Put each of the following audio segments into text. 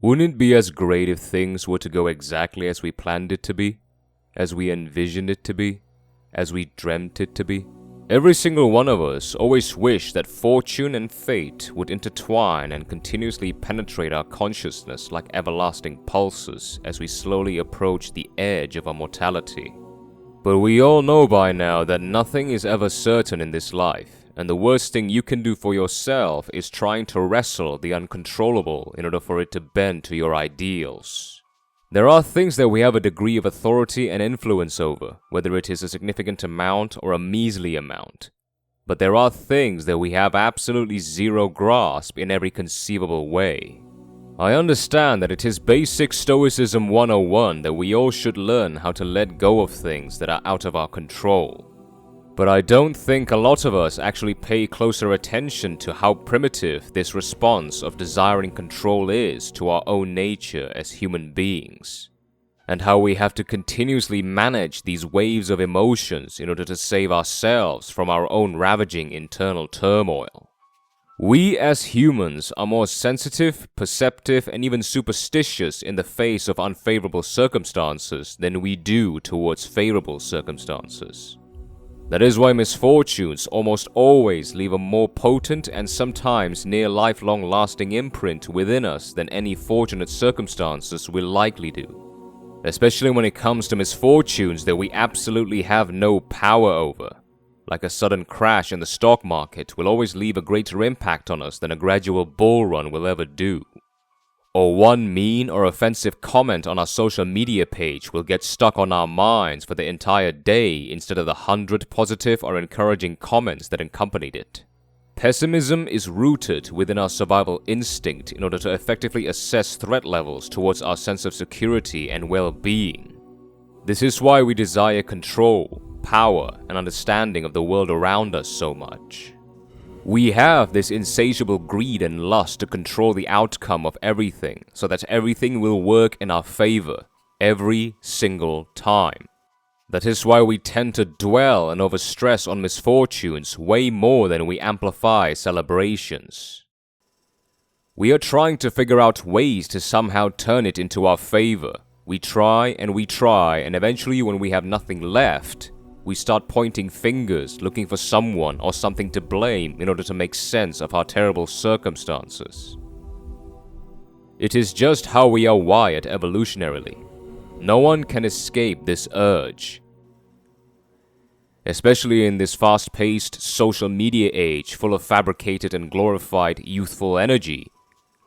Wouldn't it be as great if things were to go exactly as we planned it to be? As we envisioned it to be? As we dreamt it to be? Every single one of us always wished that fortune and fate would intertwine and continuously penetrate our consciousness like everlasting pulses as we slowly approach the edge of our mortality. But we all know by now that nothing is ever certain in this life, and the worst thing you can do for yourself is trying to wrestle the uncontrollable in order for it to bend to your ideals. There are things that we have a degree of authority and influence over, whether it is a significant amount or a measly amount. But there are things that we have absolutely zero grasp in every conceivable way. I understand that it is basic Stoicism 101 that we all should learn how to let go of things that are out of our control. But I don't think a lot of us actually pay closer attention to how primitive this response of desiring control is to our own nature as human beings, and how we have to continuously manage these waves of emotions in order to save ourselves from our own ravaging internal turmoil. We as humans are more sensitive, perceptive, and even superstitious in the face of unfavorable circumstances than we do towards favorable circumstances. That is why misfortunes almost always leave a more potent and sometimes near lifelong lasting imprint within us than any fortunate circumstances will likely do. Especially when it comes to misfortunes that we absolutely have no power over. Like a sudden crash in the stock market will always leave a greater impact on us than a gradual bull run will ever do. Or one mean or offensive comment on our social media page will get stuck on our minds for the entire day instead of the 100 positive or encouraging comments that accompanied it. Pessimism is rooted within our survival instinct in order to effectively assess threat levels towards our sense of security and well-being. This is why we desire control, power, and understanding of the world around us so much. We have this insatiable greed and lust to control the outcome of everything so that everything will work in our favor every single time. That is why we tend to dwell and overstress on misfortunes way more than we amplify celebrations. We are trying to figure out ways to somehow turn it into our favor. We try, and eventually when we have nothing left, we start pointing fingers, looking for someone or something to blame in order to make sense of our terrible circumstances. It is just how we are wired evolutionarily. No one can escape this urge. Especially in this fast-paced social media age full of fabricated and glorified youthful energy,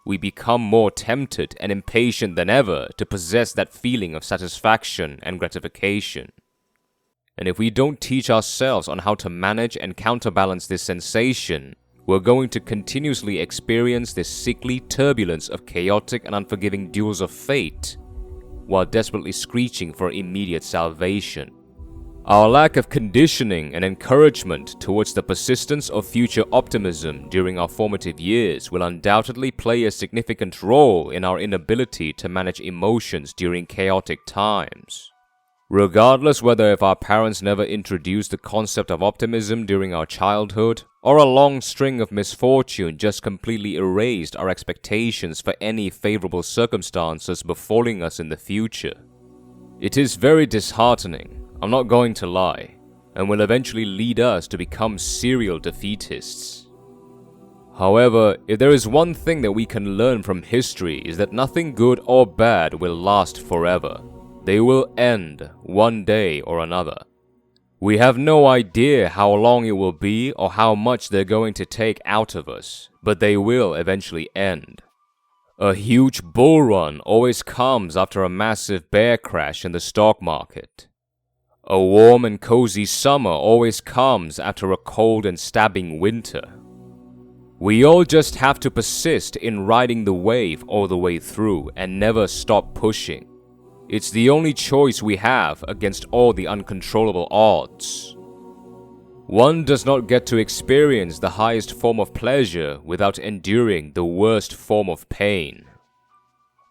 we become more tempted and impatient than ever to possess that feeling of satisfaction and gratification. And if we don't teach ourselves on how to manage and counterbalance this sensation, we're going to continuously experience this sickly turbulence of chaotic and unforgiving duels of fate, while desperately screeching for immediate salvation. Our lack of conditioning and encouragement towards the persistence of future optimism during our formative years will undoubtedly play a significant role in our inability to manage emotions during chaotic times. Regardless whether if our parents never introduced the concept of optimism during our childhood, or a long string of misfortune just completely erased our expectations for any favorable circumstances befalling us in the future. It is very disheartening, I'm not going to lie, and will eventually lead us to become serial defeatists. However, if there is one thing that we can learn from history is that nothing good or bad will last forever. They will end one day or another. We have no idea how long it will be or how much they're going to take out of us, but they will eventually end. A huge bull run always comes after a massive bear crash in the stock market. A warm and cozy summer always comes after a cold and stabbing winter. We all just have to persist in riding the wave all the way through and never stop pushing. It's the only choice we have against all the uncontrollable odds. One does not get to experience the highest form of pleasure without enduring the worst form of pain.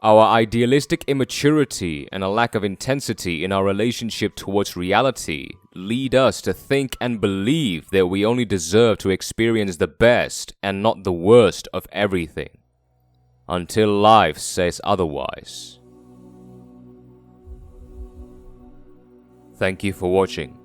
Our idealistic immaturity and a lack of intensity in our relationship towards reality lead us to think and believe that we only deserve to experience the best and not the worst of everything. until life says otherwise. Thank you for watching.